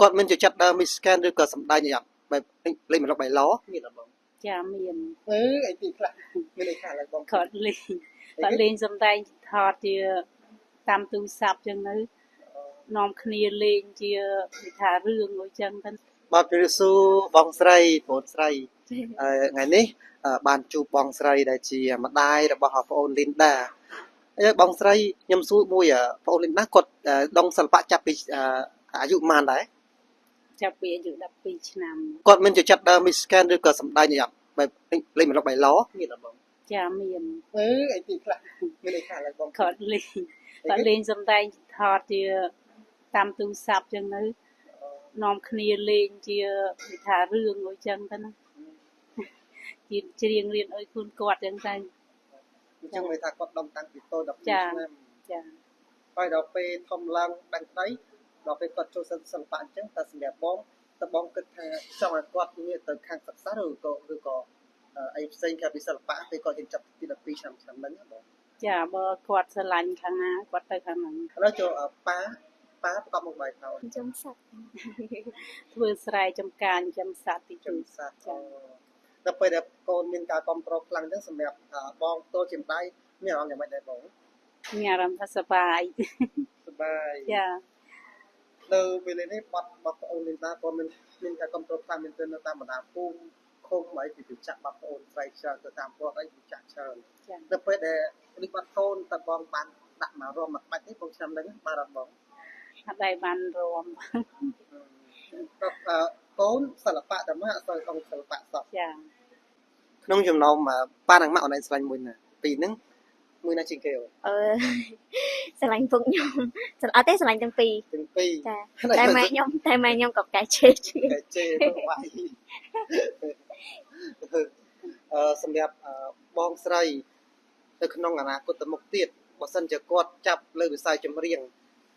គាត់មិនជាចាត់ដើម Miss Scan ឬក៏សម្ដែងអីអត់បែបលេងមិនលុបបៃឡមានអត់បងចាមានអីទីខ្លះមានអីខ្លះឡើយបងគាត់លេងសម្ដែងថតជាតាមទូរស័ព្ទចឹងនៅនាំគ្នាលេងជាវិថារឿងអញ្ចឹងទៅបាទព្រះសួរបងស្រីប្អូនស្រីថ្ងៃនេះបានជួបបងស្រីដែលជាម្ដាយរបស់ប្អូន Linda ហើយបងស្រីខ្ញុំសួរមួយប្អូន Linda គាត់ដងសិល្បៈចាប់ពីអាយុប៉ុន្មានដែរចាប់ពីអាយុ12ឆ្នាំគាត់មិនជាចាត់ដើម Miss Scan ឬក៏សម្ដែងអីអត់បែបលេងមិនលុបបៃឡមានអត់បងចាមានអីទីខ្លះមានអីខ្លះឡើយបងគាត់លេងសម្ដែងថតជាតាមទូរស័ព្ទចឹងនៅនាំគ្នាលេងជាវិថារឿងអញ្ចឹងទៅណាជាច្រៀងរៀនអុយខ្លួនគាត់ចឹងទៅអញ្ចឹងមិនថាគាត់ដុំតាំងពីតូច12ឆ្នាំចាហើយដល់ពេលធំឡើងដឹងស្ដីដល់ពេលគាត់ចូលសិល្បៈអញ្ចឹងតើសម្រាប់បងតើបងគិតថាចង់ឲ្យគាត់ងាកទៅខាងសិក្សាឬក៏អីផ្សេងក្រៅពីសិល្បៈពេលគាត់រៀនចាប់ពី12ឆ្នាំហ្នឹងបងចាបើគាត់ស្រឡាញ់ខាងណាគាត់ទៅខាងហ្នឹងឥឡូវចូលប៉ាប្រកបមុខបាយខោចំសត្វធ្វើស្រែចំការចំសត្វទីចំសត្វដល់ពេលដែលកូនមានការគ្រប់គ្រងខ្លាំងអញ្ចឹងសម្រាប់បងតូចជាម្ដាយមានអារម្មណ៍យ៉ាងម៉េចដែរបងមានអារម្មណ៍ថាសប្បាយចានៅពេលនេះបាត់ប្អូន Linda គាត់មានការគ្រប់គ្រងខ្លាំងមែនទែននៅតាមបណ្ដាភូមិឃុំអីពីចាក់បាត់ប្អូនស្រីច្រើនទៅតាមគាត់អីចាក់ច្រើនដល់ពេលដែលនេះបាត់កូនតើបងបានដាក់មករួមមកបាច់នេះបងឆ្នាំហ្នឹងបានអត់បងអត់ដែរបានរួមកូនសិល្បៈតែមកអត់សូវក្នុងសិល្បៈសោះចាក្នុងចំណោមប៉ានិងម៉ាក់អនឡាញស្លាញ់មួយណាពីរហ្នឹងមួយណាជាងគេស្រឡាញ់ពុកខ្ញុំអត់ទេស្រឡាញ់ទាំងពីរចាតែម៉ែខ្ញុំក៏កែជេរបាយសម្រាប់បងស្រីទៅក្នុងអនាគតទៅមុខទៀតបើសិនជាគាត់ចាប់លើវិស័យចម្រៀង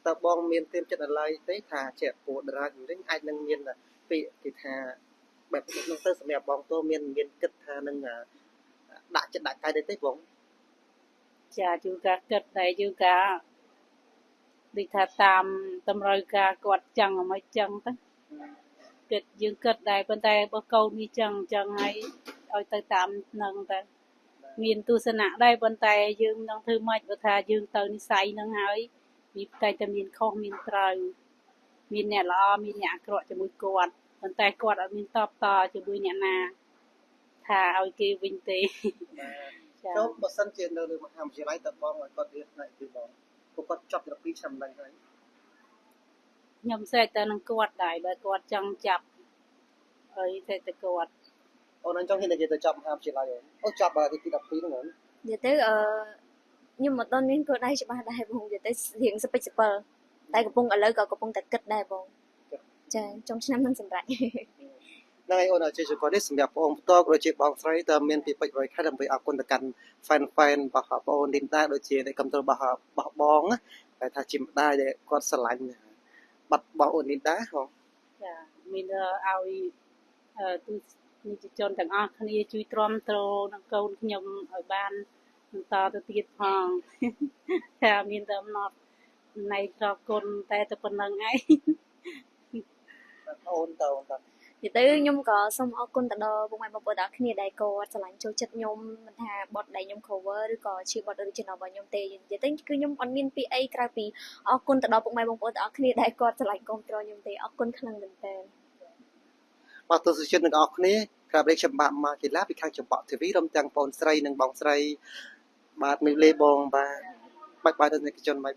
តើបងមានទៀមចិត្តនៅឡើយទេថាជាពូតារាចម្រៀងអាចនឹងមានពាក្យគេថាបែបនោះទៅសម្រាប់បងតើមានគិតថានឹងដាក់ចិត្តដាក់កាយទេបងចាជួនកាលគិតតែជួនកាលដូចថាតាមតម្រូវការគាត់ចឹងមិនចឹងទៅគិតយើងគិតដែរប៉ុន្តែបើកូននេះចឹងហើយឲ្យទៅតាមនឹងទៅមានទស្សនៈដែរប៉ុន្តែយើងនឹងធ្វើម៉េចបើថាយើងទៅនិស័យនឹងហើយវាតែតែមានខុសមានត្រូវមានអ្នកល្អមានអ្នកអាក្រក់ជាមួយគាត់ប៉ុន្តែគាត់អត់មានតបតជាមួយអ្នកណាថាឲ្យគេវិញទេចូលបើសិនជានៅលើមហាវិទ្យាល័យតើបងឲ្យគាត់រៀនផ្នែកទីបងពួកគាត់ចប់12ឆ្នាំហ្នឹងហើយខ្ញុំស្រែកទៅនឹងគាត់ដែរបើគាត់ចង់ចាប់អីតែគាត់អូនអញ្ចឹងហ៊ាននិយាយទៅចាប់មហាវិទ្យាល័យអូចាប់ទី12ហ្នឹងនិយាយទៅខ្ញុំមិនទាន់មានគោលដៅច្បាស់ដែរបងនិយាយទៅរៀងសពេចសពិលតែឥឡូវក៏កំពុងតែគិតដែរបងចាចុងឆ្នាំនឹងសម្រាប់ហ្នឹងហើយអូនអរជើញគាត់នេះសម្រាប់បងផ្ទាល់ក៏ជាបងស្រីតើមានពីពេជ្រ100ខែដើម្បីអរគុណទៅកាន់ fan របស់បង Linda ដូចជាអ្នកគ្រប់គ្រងរបស់បងតែថាជាម្ដាយដែលគាត់ស្រឡាញ់បាត់បងអូន Linda ហ៎ចាមានឲ្យទស្សនិកជនទាំងអស់គ្នាជួយទ្រាំទ្រនឹងកូនខ្ញុំឲ្យបានបន្តទៅទៀតផងថាមានតែអំណរណៃត្រគុណតែប៉ុណ្្នឹងឯងអូនតើនិយាយទៅខ្ញុំក៏សូមអរគុណទៅដល់ពុកម៉ែបងប្អូនទាំងអស់គ្នាដែលគាត់ឆ្លាញ់ចូលចិត្តខ្ញុំមិនថាបទដែលខ្ញុំ cover ឬក៏ជាបទ original របស់ខ្ញុំទេនិយាយទៅគឺខ្ញុំអត់មានពីអីក្រៅពីអរគុណទៅដល់ពុកម៉ែបងប្អូនទាំងអស់គ្នាដែលគាត់ឆ្លាញ់គ្រប់គ្រងខ្ញុំទេអរគុណខ្លាំងមែនទែនបាទទស្សនិកជនទាំងអស់គ្នាក្រាបលេខច្បាប់មកកីឡាពីខាងចម្បាក់ TV រំទាំងបងស្រីនិងបងស្រីបាទមីលេបងបាទបាច់បាយទស្សនិកជនបាយ